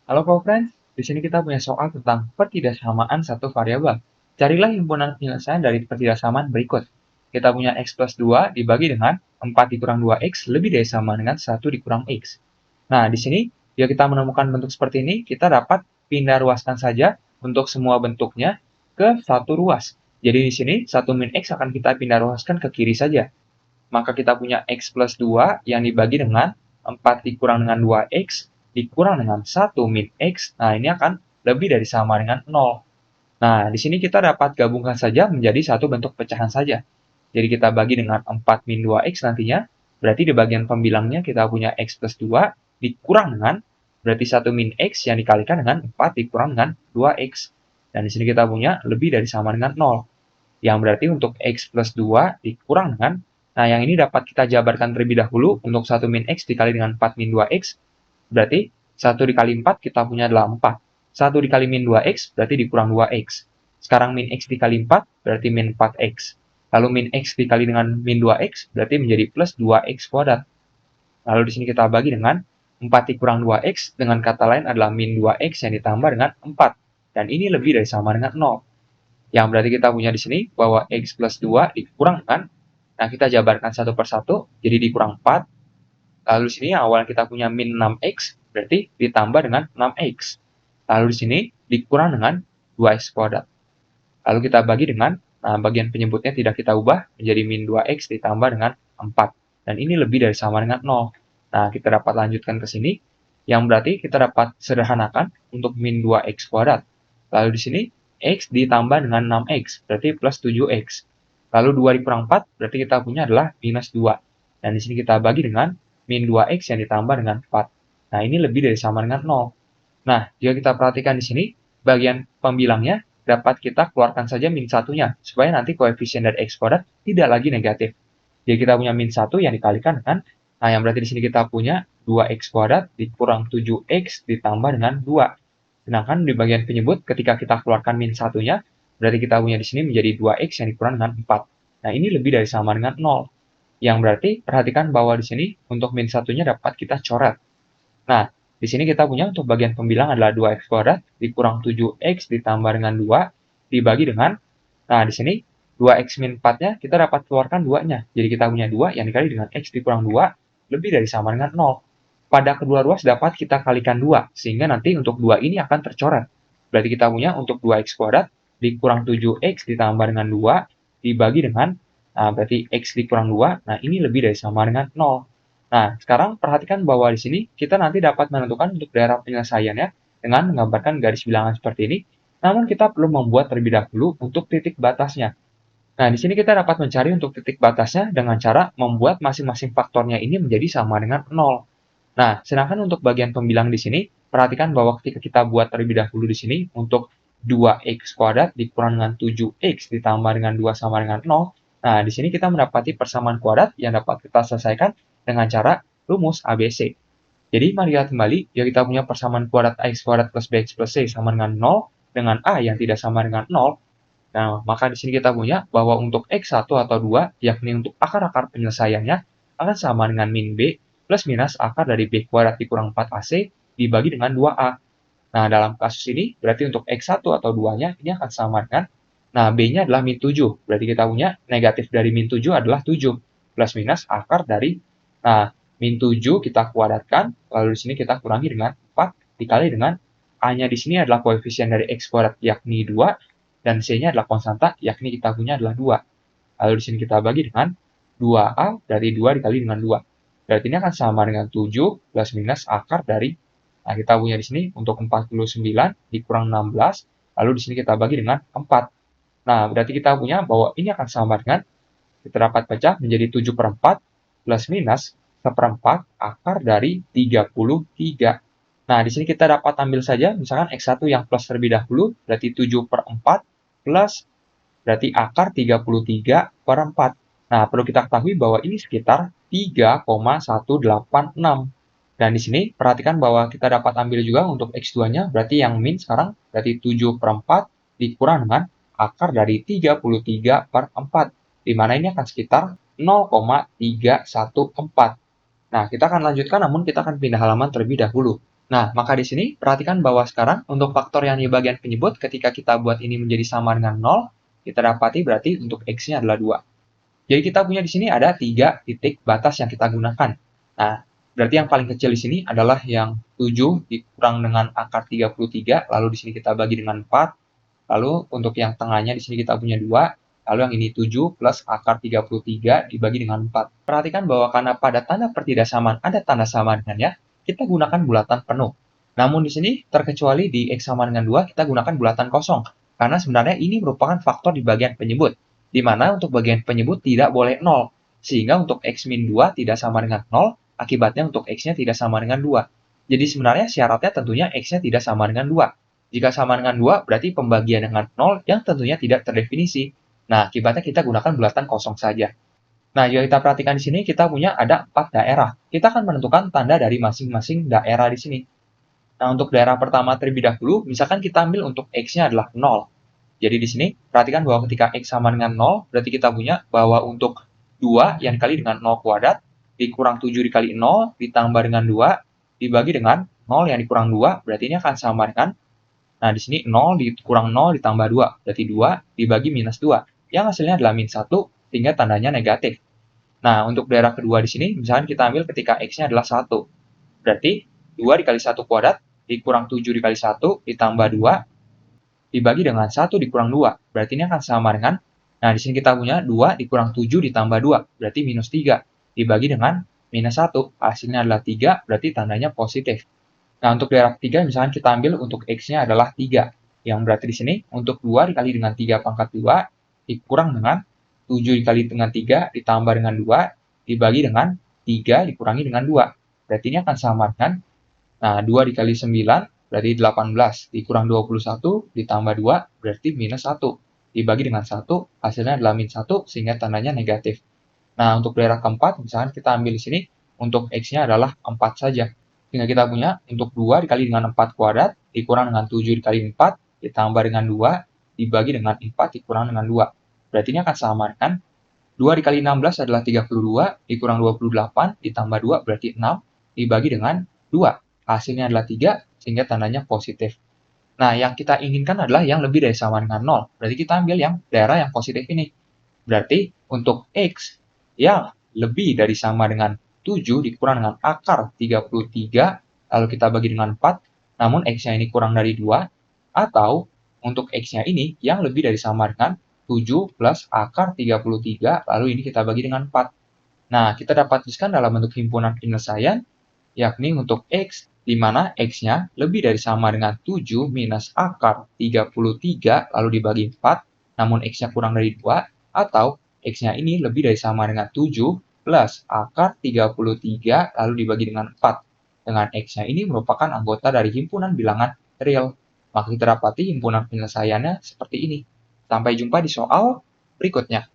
Halo co-friends, di sini kita punya soal tentang pertidaksamaan satu variabel. Carilah himpunan penyelesaian dari pertidaksamaan berikut. Kita punya x plus 2 dibagi dengan 4 dikurang 2x lebih dari sama dengan 1 dikurang x. Nah, di sini jika kita menemukan bentuk seperti ini, kita dapat pindah ruaskan saja untuk semua bentuknya ke satu ruas. Jadi di sini 1 min x akan kita pindah ruaskan ke kiri saja. Maka kita punya x plus 2 yang dibagi dengan 4 dikurang dengan 2x dikurang dengan 1 min x. Nah, ini akan lebih dari sama dengan 0. Nah, di sini kita dapat gabungkan saja menjadi satu bentuk pecahan saja. Jadi kita bagi dengan 4 min 2x nantinya, berarti di bagian pembilangnya kita punya x plus 2 dikurang dengan, berarti 1 min x yang dikalikan dengan 4 dikurang dengan 2x. Dan di sini kita punya lebih dari sama dengan 0. Yang berarti untuk x plus 2 dikurang dengan, nah yang ini dapat kita jabarkan terlebih dahulu, untuk 1 min x dikali dengan 4 min 2x, berarti 1 dikali 4 kita punya adalah 4. 1 dikali min 2x berarti dikurang 2x. Sekarang min x dikali 4 berarti min 4x. Lalu min x dikali dengan min 2x berarti menjadi plus 2x kuadrat. Lalu di sini kita bagi dengan 4 dikurang 2x, dengan kata lain adalah min 2x yang ditambah dengan 4. Dan ini lebih dari sama dengan 0. Yang berarti kita punya di sini bahwa x plus 2 dikurangkan. Nah, kita jabarkan satu per satu, jadi dikurang 4. Lalu di sini awal kita punya min 6x, berarti ditambah dengan 6x. Lalu di sini dikurang dengan 2x kuadrat. Lalu kita bagi dengan, nah bagian penyebutnya tidak kita ubah, menjadi min 2x ditambah dengan 4. Dan ini lebih dari sama dengan 0. Nah, kita dapat lanjutkan ke sini, yang berarti kita dapat sederhanakan untuk min 2x kuadrat. Lalu di sini, x ditambah dengan 6x, berarti plus 7x. Lalu 2 dikurang 4, berarti kita punya adalah minus 2. Dan di sini kita bagi dengan min 2x yang ditambah dengan 4. Nah, ini lebih dari sama dengan 0. Nah, jika kita perhatikan di sini, bagian pembilangnya dapat kita keluarkan saja min 1-nya, supaya nanti koefisien dari x kuadrat tidak lagi negatif. Jadi kita punya min 1 yang dikalikan dengan, nah yang berarti di sini kita punya 2x kuadrat dikurang 7x ditambah dengan 2. Sedangkan di bagian penyebut, ketika kita keluarkan min 1-nya, berarti kita punya di sini menjadi 2x yang dikurang dengan 4. Nah, ini lebih dari sama dengan 0. Yang berarti, perhatikan bahwa di sini untuk min 1-nya dapat kita coret. Nah, di sini kita punya untuk bagian pembilang adalah 2x kuadrat dikurang 7x ditambah dengan 2 dibagi dengan, nah di sini 2x min 4-nya kita dapat keluarkan 2-nya. Jadi kita punya 2 yang dikali dengan x dikurang 2 lebih dari sama dengan 0. Pada kedua ruas dapat kita kalikan 2, sehingga nanti untuk 2 ini akan tercoret. Berarti kita punya untuk 2x kuadrat dikurang 7x ditambah dengan 2 dibagi dengan, nah berarti x dikurang 2, nah ini lebih dari sama dengan 0. Nah, sekarang perhatikan bahwa di sini kita nanti dapat menentukan untuk daerah penyelesaiannya dengan menggambarkan garis bilangan seperti ini, namun kita perlu membuat terlebih dahulu untuk titik batasnya. Nah, di sini kita dapat mencari untuk titik batasnya dengan cara membuat masing-masing faktornya ini menjadi sama dengan 0. Nah, sedangkan untuk bagian pembilang di sini, perhatikan bahwa ketika kita buat terlebih dahulu di sini untuk 2x kuadrat dikurang dengan 7x ditambah dengan 2 sama dengan 0. Nah, di sini kita mendapati persamaan kuadrat yang dapat kita selesaikan dengan cara rumus ABC. Jadi, mari kita kembali, jika kita punya persamaan kuadrat ax kuadrat plus bx plus c sama dengan 0, dengan a yang tidak sama dengan 0, nah, maka di sini kita punya bahwa untuk x1 atau 2, yakni untuk akar-akar penyelesaiannya, akan sama dengan min b plus minus akar dari b kuadrat dikurang 4ac dibagi dengan 2a. Nah, dalam kasus ini, berarti untuk x1 atau 2-nya, ini akan sama dengan, nah, b-nya adalah min 7. Berarti kita punya negatif dari min 7 adalah 7. Plus minus akar dari, nah, min 7 kita kuadratkan, lalu di sini kita kurangi dengan 4, dikali dengan a-nya di sini adalah koefisien dari x kuadrat, yakni 2, dan c-nya adalah konstanta, yakni kita punya adalah 2. Lalu di sini kita bagi dengan 2a, dari 2 dikali dengan 2. Berarti ini akan sama dengan 7 plus minus akar dari, nah kita punya di sini untuk 49 dikurang 16, lalu di sini kita bagi dengan 4. Nah, berarti kita punya bahwa ini akan sama dengan, kita dapat pecah menjadi 7 per 4 plus minus seperempat akar dari 33. Nah, di sini kita dapat ambil saja, misalkan x1 yang plus terlebih dahulu, berarti 7 per 4 plus, berarti akar 33 per 4. Nah, perlu kita ketahui bahwa ini sekitar 3,186. Dan di sini perhatikan bahwa kita dapat ambil juga untuk x2-nya, berarti yang min sekarang berarti 7 per 4 dikurang dengan akar dari 33 per 4. Di mana ini akan sekitar 0,314. Nah, kita akan lanjutkan, namun kita akan pindah halaman terlebih dahulu. Nah, maka di sini perhatikan bahwa sekarang untuk faktor yang di bagian penyebut ketika kita buat ini menjadi sama dengan 0, kita dapati berarti untuk X-nya adalah 2. Jadi kita punya di sini ada 3 titik batas yang kita gunakan. Nah, berarti yang paling kecil di sini adalah yang 7 dikurang dengan akar 33, lalu di sini kita bagi dengan 4. Lalu untuk yang tengahnya di sini kita punya 2, lalu yang ini 7 plus akar 33 dibagi dengan 4. Perhatikan bahwa karena pada tanda pertidaksamaan ada tanda sama dengannya, kita gunakan bulatan penuh. Namun di sini terkecuali di X sama dengan 2, kita gunakan bulatan kosong. Karena sebenarnya ini merupakan faktor di bagian penyebut, di mana untuk bagian penyebut tidak boleh 0. Sehingga untuk X min 2 tidak sama dengan 0, akibatnya untuk X-nya tidak sama dengan 2. Jadi sebenarnya syaratnya tentunya X-nya tidak sama dengan 2. Jika sama dengan 2, berarti pembagian dengan 0 yang tentunya tidak terdefinisi. Nah, akibatnya kita gunakan bulatan kosong saja. Nah, jika kita perhatikan di sini, kita punya ada 4 daerah. Kita akan menentukan tanda dari masing-masing daerah di sini. Nah, untuk daerah pertama terlebih dahulu, misalkan kita ambil untuk X-nya adalah 0. Jadi di sini, perhatikan bahwa ketika X sama dengan 0, berarti kita punya bahwa untuk 2 yang dikali dengan 0 kuadrat, dikurang 7 dikali 0, ditambah dengan 2, dibagi dengan 0 yang dikurang 2, berarti ini akan sama dengan. Nah, di sini 0 dikurang 0 ditambah 2, berarti 2 dibagi minus 2, yang hasilnya adalah min 1, sehingga tandanya negatif. Nah, untuk daerah kedua di sini, misalkan kita ambil ketika X-nya adalah 1. Berarti 2 dikali 1 kuadrat, dikurang 7 dikali 1, ditambah 2, dibagi dengan 1 dikurang 2. Berarti ini akan sama dengan, nah di sini kita punya 2 dikurang 7 ditambah 2, berarti minus 3. Dibagi dengan minus 1, hasilnya adalah 3, berarti tandanya positif. Nah, untuk daerah ketiga, misalkan kita ambil untuk X-nya adalah 3. Yang berarti di sini, untuk 2 dikali dengan 3 pangkat 2, dikurang dengan 7 dikali dengan 3, ditambah dengan 2, dibagi dengan 3, dikurangi dengan 2. Berarti ini akan sama dengan, nah 2 dikali 9, berarti 18, dikurang 21, ditambah 2, berarti minus 1. Dibagi dengan 1, hasilnya adalah min 1, sehingga tandanya negatif. Nah, untuk daerah keempat, misalkan kita ambil di sini, untuk X-nya adalah 4 saja. Sehingga kita punya untuk 2 dikali dengan 4 kuadrat, dikurang dengan 7 dikali 4, ditambah dengan 2, dibagi dengan 4, dikurang dengan 2. Berarti ini akan sama dengan 2 dikali 16 adalah 32, dikurang 28, ditambah 2, berarti 6, dibagi dengan 2. Hasilnya adalah 3, sehingga tandanya positif. Nah, yang kita inginkan adalah yang lebih dari sama dengan 0. Berarti kita ambil yang daerah yang positif ini. Berarti untuk X yang lebih dari sama dengan 7 dikurang dengan akar 33, lalu kita bagi dengan 4, namun X-nya ini kurang dari 2, atau untuk X-nya ini yang lebih dari sama dengan 7 plus akar 33, lalu ini kita bagi dengan 4. Nah, kita dapat tuliskan dalam bentuk himpunan penyelesaian, yakni untuk X, di mana X-nya lebih dari sama dengan 7 minus akar 33, lalu dibagi 4, namun X-nya kurang dari 2, atau X-nya ini lebih dari sama dengan 7 plus akar 33 lalu dibagi dengan 4. Dengan X-nya ini merupakan anggota dari himpunan bilangan real. Maka kita dapati himpunan penyelesaiannya seperti ini. Sampai jumpa di soal berikutnya.